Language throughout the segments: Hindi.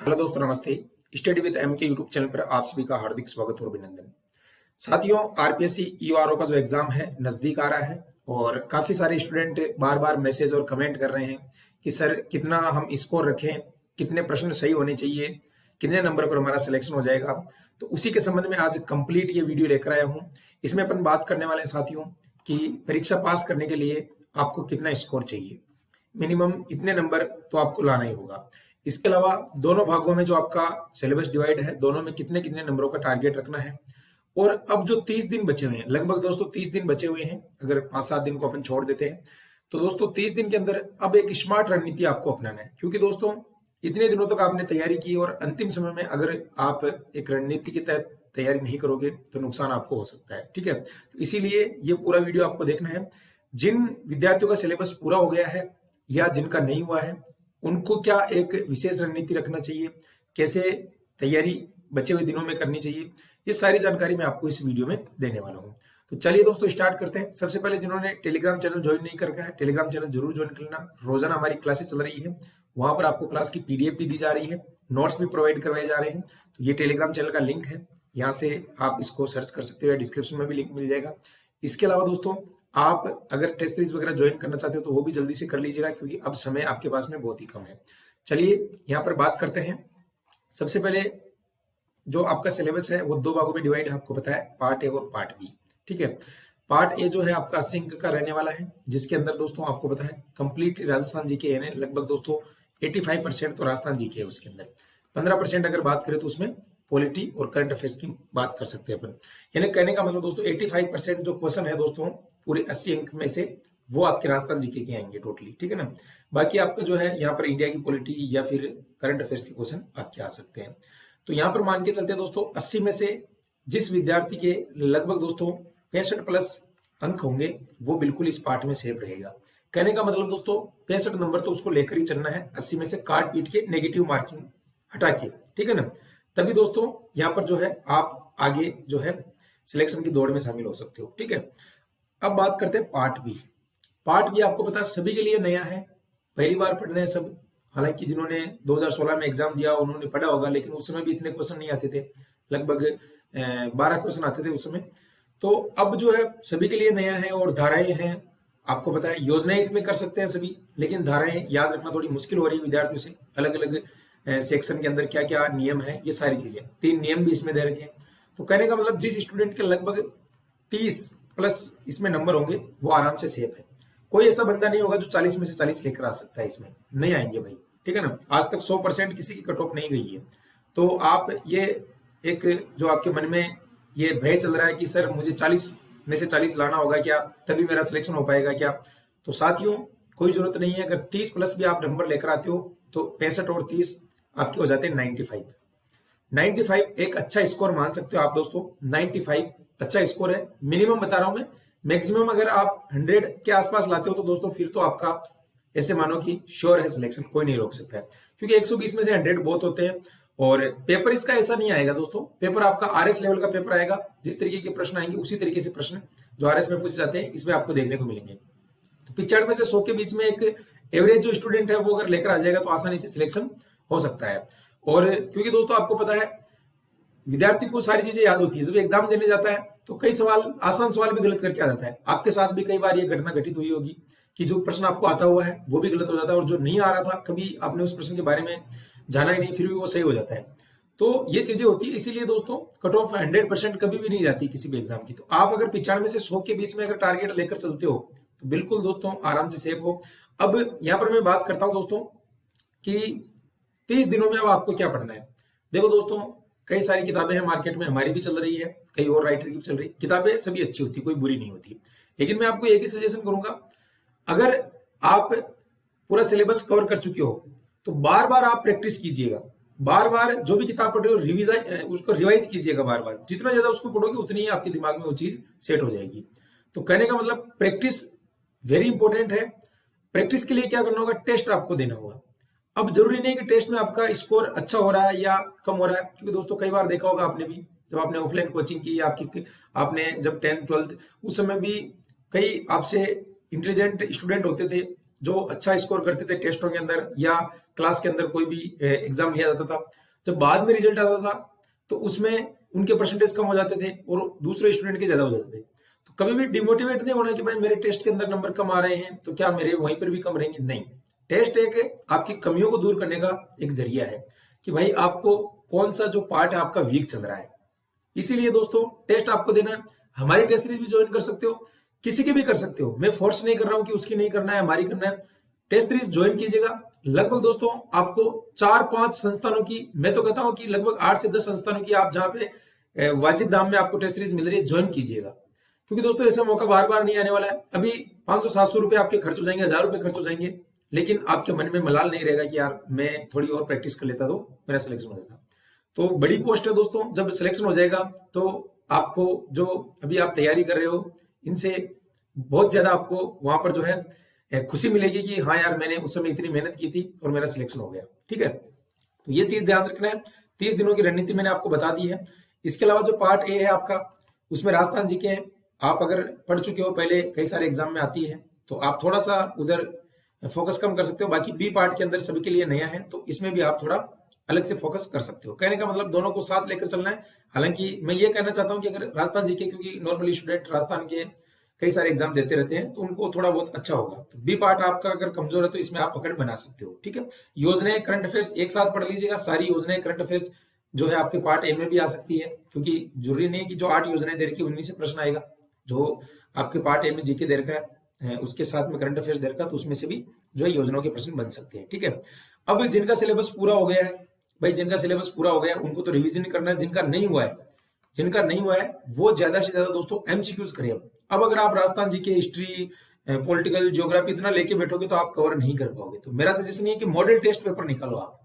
हेलो दोस्तों, नमस्ते। स्टडी विद एम के यूट्यूब चैनल पर आप सभी का हार्दिक स्वागत और अभिनंदन। साथियों, आरपीएससी ईओआरओ का जो एग्जाम है नजदीक आ रहा है और काफी सारे स्टूडेंट बार बार मैसेज और कमेंट कर रहे हैं कि सर कितना हम स्कोर रखें, कितने प्रश्न सही होने चाहिए, कितने नंबर पर हमारा सिलेक्शन हो जाएगा। तो उसी के संबंध में आज कंप्लीट ये वीडियो लेकर आया हूँ। इसमें अपन बात करने वाले हैं साथियों कि परीक्षा पास करने के लिए आपको कितना स्कोर चाहिए। मिनिमम इतने नंबर तो आपको लाना ही होगा। इसके अलावा दोनों भागों में जो आपका सिलेबस डिवाइड है, दोनों में कितने कितने नंबरों का टारगेट रखना है। और अब जो 30 दिन बचे हुए हैं, लगभग दोस्तों 30 दिन बचे हुए हैं, अगर 5-7 दिन को अपन छोड़ देते हैं तो दोस्तों 30 दिन के अंदर अब एक स्मार्ट रणनीति आपको अपनाना है। क्योंकि दोस्तों इतने दिनों तक आपने तैयारी की और अंतिम समय में अगर आप एक रणनीति के तहत तैयारी नहीं करोगे तो नुकसान आपको हो सकता है। ठीक है, तो इसीलिए ये पूरा वीडियो आपको देखना है। जिन विद्यार्थियों का सिलेबस पूरा हो गया है या जिनका नहीं हुआ है, उनको क्या एक विशेष रणनीति रखना चाहिए, कैसे तैयारी बचे हुए दिनों में करनी चाहिए, ये सारी जानकारी मैं आपको इस वीडियो में देने वाला हूं। तो चलिए दोस्तों स्टार्ट करते हैं। सबसे पहले जिन्होंने टेलीग्राम चैनल ज्वाइन नहीं कर रखा है, टेलीग्राम चैनल जरूर ज्वाइन कर लेना। रोजाना हमारी क्लासेस चल रही है, वहां पर आपको क्लास की पीडीएफ भी दी जा रही है, नोट्स भी प्रोवाइड करवाए जा रहे हैं। तो ये टेलीग्राम चैनल का लिंक है, यहाँ से आप इसको सर्च कर सकते हो, डिस्क्रिप्शन में भी लिंक मिल जाएगा। इसके अलावा दोस्तों आप अगर टेस्ट सीरीज वगैरह ज्वाइन करना चाहते हो तो वो भी जल्दी से कर लीजिएगा, क्योंकि अब समय आपके पास में बहुत ही कम है। चलिए यहाँ पर बात करते हैं। सबसे पहले जो आपका सिलेबस है वो 2 भागों में डिवाइड है, आपको पता है, पार्ट ए और पार्ट बी। ठीक है, पार्ट ए जो है आपका 80 अंक का रहने वाला है, जिसके अंदर दोस्तों आपको पता है कंप्लीट राजस्थान जीके यानी लगभग दोस्तों 85% तो राजस्थान जीके है। उसके अंदर 15% अगर बात करें तो उसमें पॉलिटी और करंट अफेयर्स की बात कर सकते हैं अपन। यानी कहने का मतलब दोस्तों 85% जो क्वेश्चन है दोस्तों पूरे 80 अंक में से वो आपके राजस्थान जीके के आएंगे टोटली। ठीक है ना, बाकी आपका जो है यहाँ पर इंडिया की पॉलिटी या फिर करंट अफेयर्स के क्वेश्चन आपके आ सकते हैं। तो यहाँ पर मान के चलते हैं दोस्तों 80 में से जिस विद्यार्थी के लगभग दोस्तों 65+ अंक होंगे वो बिल्कुल इस पार्ट में सेफ रहेगा। कहने का मतलब दोस्तों 65 नंबर तो उसको लेकर ही चलना है, 80 में से काट पीट के नेगेटिव मार्किंग हटा के। ठीक है ना, तभी दोस्तों यहाँ पर जो है आप आगे जो है सिलेक्शन की दौड़ में शामिल हो सकते हो। ठीक है, अब बात करते हैं पार्ट बी। पार्ट बी आपको पता है सभी के लिए नया है, पहली बार पढ़ रहे हैं सब। हालांकि जिन्होंने 2016 में एग्जाम दिया उन्होंने पढ़ा होगा, लेकिन उस समय भी इतने क्वेश्चन नहीं आते थे, लगभग 12 क्वेश्चन आते थे उस समय। तो अब जो है सभी के लिए नया है और धाराएं हैं, आपको पता है योजनाएं इसमें कर सकते हैं सभी, लेकिन धाराएं याद रखना थोड़ी मुश्किल हो रही है विद्यार्थियों से। अलग अलग सेक्शन के अंदर क्या क्या नियम है, ये सारी चीजें, 3 नियम भी इसमें दे रखे हैं। तो कहने का मतलब जिस स्टूडेंट के लगभग 30+ इसमें नंबर होंगे वो आराम से सेफ है। कोई ऐसा बंदा नहीं होगा जो 40 में से 40 लेकर आ सकता है, इसमें नहीं आएंगे भाई। ठीक है ना, आज तक 100% किसी की कट ऑफ नहीं गई है। तो आप ये एक जो आपके मन में ये भय चल रहा है कि सर मुझे 40 में से 40 लाना होगा क्या, तभी मेरा सिलेक्शन हो पाएगा क्या, तो साथियों कोई जरूरत नहीं है। अगर 30+ भी आप नंबर लेकर आते हो तो 65 और 30 आपके हो जाते हैं 95 एक अच्छा स्कोर मान सकते हो आप दोस्तों। 95 अच्छा स्कोर है, मिनिमम बता रहा हूं मैं। मैक्सिमम अगर आप 100 के आसपास लाते हो तो दोस्तों फिर तो आपका ऐसे मानो कि श्योर है सिलेक्शन, कोई नहीं रोक सकता है। क्योंकि 120 में से 100 बहुत होते हैं और पेपर इसका ऐसा नहीं आएगा दोस्तों। पेपर आपका आरएस लेवल का पेपर आएगा, जिस तरीके के प्रश्न आएंगे उसी तरीके से प्रश्न जो आरएस में पूछे जाते हैं इसमें आपको देखने को मिलेंगे। तो 95 में से 100 के बीच में एक एवरेज जो स्टूडेंट है वो अगर लेकर आ जाएगा तो आसानी से सिलेक्शन हो सकता है। और क्योंकि दोस्तों आपको पता है विद्यार्थी को सारी चीजें याद होती है, जब एग्जाम देने जाता है तो कई सवाल, आसान सवाल भी गलत करके आ जाता है। आपके साथ भी कई बार ये घटना घटित हुई होगी कि जो प्रश्न आपको आता हुआ है वो भी गलत हो जाता है और जो नहीं आ रहा था कभी आपने उस प्रश्न के बारे में जाना ही नहीं, फिर भी वो सही हो जाता है। तो ये चीजें होती है, इसीलिए दोस्तों कट ऑफ 100% कभी भी नहीं जाती किसी भी एग्जाम की। तो आप अगर 95 से 100 के बीच में अगर टारगेट लेकर चलते हो तो बिल्कुल दोस्तों आराम से सेफ हो। अब यहाँ पर मैं बात करता हूँ दोस्तों कि 30 दिनों में अब आपको क्या पढ़ना है। देखो दोस्तों कई सारी किताबें हैं मार्केट में, हमारी भी चल रही है, कई और राइटर की भी चल रही है। किताबें सभी अच्छी होती, कोई बुरी नहीं होती, लेकिन मैं आपको एक ही सजेशन करूंगा, अगर आप पूरा सिलेबस कवर कर चुके हो तो बार बार आप प्रैक्टिस कीजिएगा। बार बार जो भी किताब पढ़ रहे हो उसको रिवाइज कीजिएगा बार बार। जितना ज्यादा उसको पढ़ोगे उतनी ही आपके दिमाग में वो चीज सेट हो जाएगी। तो कहने का मतलब प्रैक्टिस वेरी इंपॉर्टेंट है। प्रैक्टिस के लिए क्या करना होगा, टेस्ट आपको देना होगा। अब जरूरी नहीं कि टेस्ट में आपका स्कोर अच्छा हो रहा है या कम हो रहा है, क्योंकि दोस्तों कई बार देखा होगा आपने भी, जब आपने ऑफलाइन कोचिंग की या आपने जब 10th 12th उस समय भी कई आपसे इंटेलिजेंट स्टूडेंट होते थे जो अच्छा स्कोर करते थे टेस्टों के अंदर या क्लास के अंदर कोई भी एग्जाम लिया जाता था, जब बाद में रिजल्ट आता था तो उसमें उनके परसेंटेज कम हो जाते थे और दूसरे स्टूडेंट के ज्यादा हो जाते थे। तो कभी भी डिमोटिवेट नहीं होना कि भाई मेरे टेस्ट के अंदर नंबर कम आ रहे हैं तो क्या मेरे वहीं पर भी कम रहेंगे, नहीं। टेस्ट एक आपकी कमियों को दूर करने का एक जरिया है कि भाई आपको कौन सा जो पार्ट है आपका वीक चल रहा है। इसीलिए दोस्तों टेस्ट आपको देना है। हमारी टेस्ट सीरीज भी ज्वाइन कर सकते हो, किसी की भी कर सकते हो, मैं फोर्स नहीं कर रहा हूं कि उसकी नहीं करना है, हमारी करना है। टेस्ट सीरीज ज्वाइन कीजिएगा। लगभग दोस्तों आपको 4-5 संस्थानों की, मैं तो कहता हूं कि लगभग 8 से 10 संस्थानों की आप जहां पे वाजिब दाम में आपको टेस्ट सीरीज मिल रही है, ज्वाइन कीजिएगा। क्योंकि दोस्तों ऐसा मौका बार बार नहीं आने वाला है। अभी 500-700 रुपए आपके खर्च हो जाएंगे, 1000 रुपए खर्च हो जाएंगे, लेकिन आपके मन में मलाल नहीं रहेगा कि यार मैं थोड़ी और प्रैक्टिस कर लेता तो मेरा सिलेक्शन हो जाता। तो बड़ी पोस्ट है दोस्तों, जब सिलेक्शन हो जाएगा तो आपको जो अभी आप तैयारी कर रहे हो इनसे बहुत ज्यादा आपको वहां पर जो है खुशी मिलेगी कि हाँ यार मैंने उस समय इतनी मेहनत की थी और मेरा सिलेक्शन हो गया। ठीक है, तो ये चीज ध्यान रखना है। 30 दिनों की रणनीति मैंने आपको बता दी है। इसके अलावा जो पार्ट ए है आपका, उसमें राजस्थान जीके है। आप अगर पढ़ चुके हो पहले, कई सारे एग्जाम में आती है, तो आप थोड़ा सा उधर फोकस कम कर सकते हो। बाकी बी पार्ट के अंदर सभी के लिए नया है, तो इसमें भी आप थोड़ा अलग से फोकस कर सकते हो। कहने का मतलब दोनों को साथ लेकर चलना है। हालांकि मैं ये कहना चाहता हूं कि अगर राजस्थान जीके, क्योंकि नॉर्मली स्टूडेंट राजस्थान के कई सारे एग्जाम देते रहते हैं, तो उनको थोड़ा बहुत अच्छा होगा। तो बी पार्ट आपका अगर कमजोर है तो इसमें आप पकड़ बना सकते हो। ठीक है, योजनाएं करंट अफेयर्स एक साथ पढ़ लीजिएगा। सारी योजनाएं करंट अफेयर्स जो है आपके पार्ट ए में भी आ सकती है, क्योंकि जरूरी नहीं है कि जो 8 योजनाएं दे रखी है उन्हीं से प्रश्न आएगा। जो आपके पार्ट ए में जीके दे रखा है उसके साथ में करंट अफेयर्स दे रखा है, तो उसमें से भी जो है योजनाओं के प्रश्न बन सकते हैं। ठीक है, अब जिनका सिलेबस पूरा हो गया है भाई, जिनका सिलेबस पूरा हो गया है उनको तो रिवीजन करना है। जिनका नहीं हुआ है, जिनका नहीं हुआ है वो ज्यादा से ज्यादा दोस्तों एमसीक्यूज करिए। अब अगर आप राजस्थान जी के हिस्ट्री, पॉलिटिकल, ज्योग्राफी इतना लेके बैठोगे तो आप कवर नहीं कर पाओगे। तो मेरा सजेशन है कि मॉडल टेस्ट पेपर निकालो आप,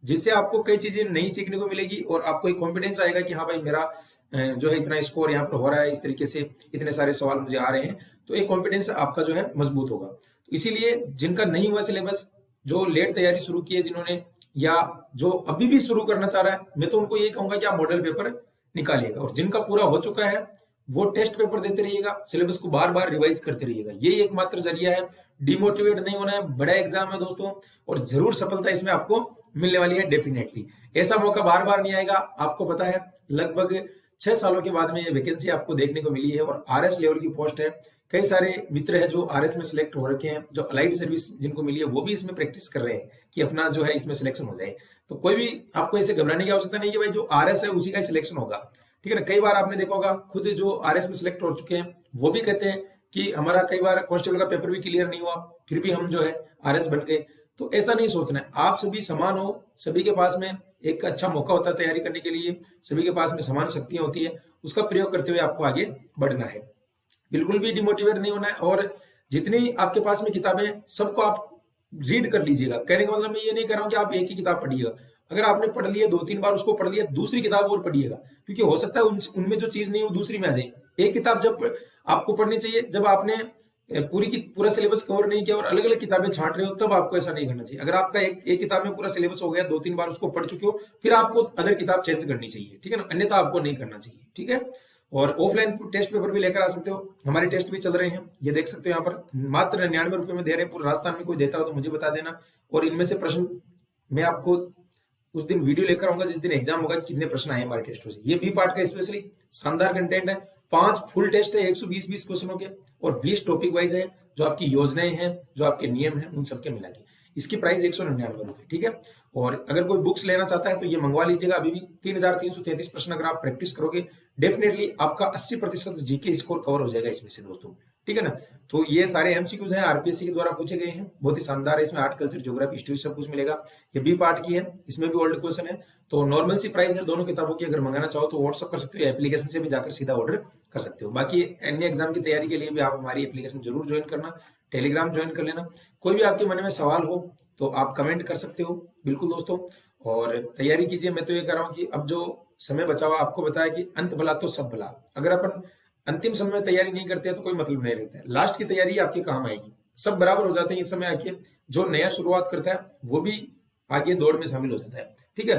जिससे आपको कई चीजें नई सीखने को मिलेगी और आपको एक कॉन्फिडेंस आएगा कि हाँ भाई मेरा जो है इतना स्कोर यहाँ पर हो रहा है, इस तरीके से इतने सारे सवाल मुझे आ रहे हैं, तो एक कॉन्फिडेंस आपका जो है मजबूत होगा। तो इसीलिए जिनका नहीं हुआ सिलेबस, जो लेट तैयारी शुरू की है जिन्होंने, या जो अभी भी शुरू करना चाह रहा है, मैं तो उनको यही कहूंगा कि आप मॉडल पेपर निकालिएगा। और जिनका पूरा हो चुका है वो टेस्ट पेपर देते रहिएगा, सिलेबस को बार बार रिवाइज करते रहिएगा। ये एकमात्र जरिया है, डिमोटिवेट नहीं होना है। बड़ा एग्जाम है दोस्तों और जरूर सफलता इसमें आपको मिलने वाली है, डेफिनेटली। ऐसा मौका बार बार नहीं आएगा। आपको पता है लगभग 6 सालों के बाद में ये वैकेंसी आपको देखने को मिली है और आरएस लेवल की पोस्ट है। कई सारे मित्र हैं जो आरएस में सिलेक्ट हो रखे हैं, जो अलाइड सर्विस जिनको मिली है वो भी इसमें प्रैक्टिस कर रहे हैं कि अपना जो है इसमें सिलेक्शन हो जाए। तो कोई भी आपको ऐसे घबराने की आवश्यकता नहीं कि भाई जो आरएस है उसी का सिलेक्शन होगा। ठीक है ना, कई बार आपने देखा होगा खुद जो आरएस में सिलेक्ट हो चुके हैं वो भी कहते हैं कि हमारा कई बार कांस्टेबल का पेपर भी क्लियर नहीं हुआ, फिर भी हम जो है आरएस बन गए। तो ऐसा नहीं सोचना है, आप सभी समान हो, सभी के पास में एक अच्छा मौका होता है तैयारी करने के लिए, सभी के पास में समान शक्तियां होती है, उसका प्रयोग करते हुए आपको आगे बढ़ना है। बिल्कुल भी डिमोटिवेट नहीं होना है। और जितनी आपके पास में किताबें सबको आप रीड कर लीजिएगा। कहने का मतलब मैं ये नहीं कह रहा हूं कि आप एक ही किताब पढ़िएगा। अगर आपने पढ़ लिया 2-3 बार उसको पढ़ लिया, दूसरी किताब और पढ़िएगा, क्योंकि हो सकता है उनमें जो चीज नहीं हो दूसरी में आ जाए। एक किताब जब आपको पढ़नी चाहिए जब आपने पूरा सिलेबस कवर नहीं किया और अलग अलग किताबें छांट रहे हो, तब आपको ऐसा नहीं करना चाहिए। अगर आपका एक किताब में पूरा सिलेबस हो गया, 2-3 बार उसको पढ़ चुके हो, फिर आपको अदर किताब चेंज करनी चाहिए। ठीक है ना, अन्यथा आपको नहीं करना चाहिए। ठीक है, और ऑफलाइन टेस्ट पेपर भी लेकर आ सकते हो, हमारे टेस्ट भी चल रहे हैं, ये देख सकते हो यहाँ पर मात्र 99 रुपए में दे रहे हैं। पूरे राजस्थान में कोई देता हो तो मुझे बता देना, और इनमें से प्रश्न मैं आपको उस दिन वीडियो लेकर आऊंगा जिस दिन एग्जाम होगा, कितने प्रश्न आए हमारे टेस्टों से। ये बी पार्ट का स्पेशली शानदार कंटेंट है। 5 फुल टेस्ट है 120-20 क्वेश्चनों के, और 20 टॉपिक वाइज है, जो आपकी योजनाएं हैं, जो आपके नियम हैं, उन सबके मिला के इसकी प्राइस 199 रुपए। ठीक है, और अगर कोई बुक्स लेना चाहता है तो ये मंगवा लीजिएगा। अभी भी 3333 प्रश्न अगर आप प्रैक्टिस करोगे, डेफिनेटली आपका 80% जीके स्कोर कवर हो जाएगा इसमें से दोस्तों। ठीक है ना, तो ये सारे एमसीक्यूज हैं, आरपीएससी के द्वारा पूछे गए हैं, बहुत ही शानदार है। इसमें आर्ट, कल्चर, ज्योग्राफी, हिस्ट्री सब कुछ मिलेगा। ये बी पार्ट की है, इसमें भी ओल्ड क्वेश्चन है। तो नॉर्मल सी प्राइस है दोनों किताबों की। अगर मंगाना चाहो तो व्हाट्सअप कर सकते हो, एप्लीकेशन से भी जाकर सीधा ऑर्डर कर सकते हो। बाकी अन्य एग्जाम की तैयारी के लिए भी आप हमारी एप्लीकेशन जरूर ज्वाइन करना, टेलीग्राम ज्वाइन कर लेना। कोई भी आपके मन में सवाल हो तो आप कमेंट कर सकते हो, बिल्कुल दोस्तों, और तैयारी कीजिए। मैं तो ये कह रहा हूँ कि अब जो समय बचा हुआ, आपको बताया कि अंत भला तो सब भला। अगर अपन अंतिम समय में तैयारी नहीं करते हैं तो कोई मतलब नहीं रहता है। लास्ट की तैयारी आपके काम आएगी। सब बराबर हो जाते हैं इस समय आके, जो नया शुरुआत करता है वो भी आगे दौड़ में शामिल हो जाता है। ठीक है,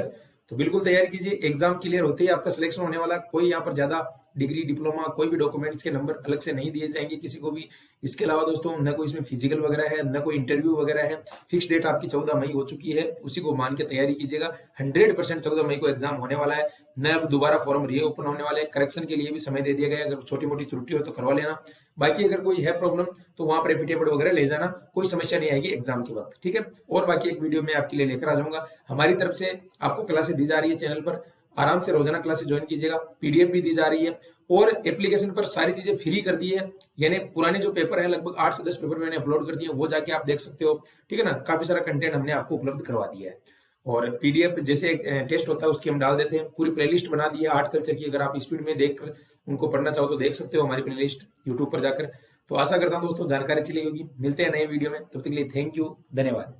तो बिल्कुल तैयारी कीजिए। एग्जाम क्लियर होते ही आपका सिलेक्शन होने वाला, कोई यहाँ पर ज्यादा डिग्री, डिप्लोमा, कोई भी डॉक्यूमेंट्स के नंबर अलग से नहीं दिए जाएंगे किसी को भी। इसके अलावा दोस्तों न कोई इसमें फिजिकल वगैरह है, न कोई इंटरव्यू वगैरह है। फिक्स डेट आपकी 14 मई हो चुकी है, उसी को मान के तैयारी कीजिएगा। 100% 14 मई को एग्जाम होने वाला है। न अब दोबारा फॉर्म रीओपन होने वाले हैं। करेक्शन के लिए भी समय दे दिया गया है, अगर छोटी मोटी त्रुटि हो तो करवा लेना। बाकी अगर कोई है प्रॉब्लम तो वहां पर एफिडेविट वगैरह ले जाना, कोई समस्या नहीं आएगी एग्जाम के वक्त, ठीक है। और बाकी एक वीडियो में आपके लिए लेकर आ जाऊंगा। हमारी तरफ से आपको क्लासेस दी जा रही है चैनल पर, आराम से रोजाना क्लासेस ज्वाइन कीजिएगा। पीडीएफ भी दी जा रही है और एप्लीकेशन पर सारी चीजें फ्री कर दी है, यानी पुराने जो पेपर है लगभग 8 से 10 पेपर मैंने अपलोड कर दिए, वो जाके आप देख सकते हो, ठीक है ना। काफी सारा कंटेंट हमने आपको उपलब्ध करवा दिया है। और पीडीएफ जैसे टेस्ट होता है उसकी हम डाल देते हैं। पूरी प्लेलिस्ट बना दी है आर्ट कल्चर की, अगर आप स्पीड में देखकर उनको पढ़ना चाहो तो देख सकते हो हमारी प्लेलिस्ट यूट्यूब पर जाकर। तो आशा करता हूं दोस्तों जानकारी चली होगी। मिलते हैं नए वीडियो में, तब तक के लिए थैंक यू, धन्यवाद।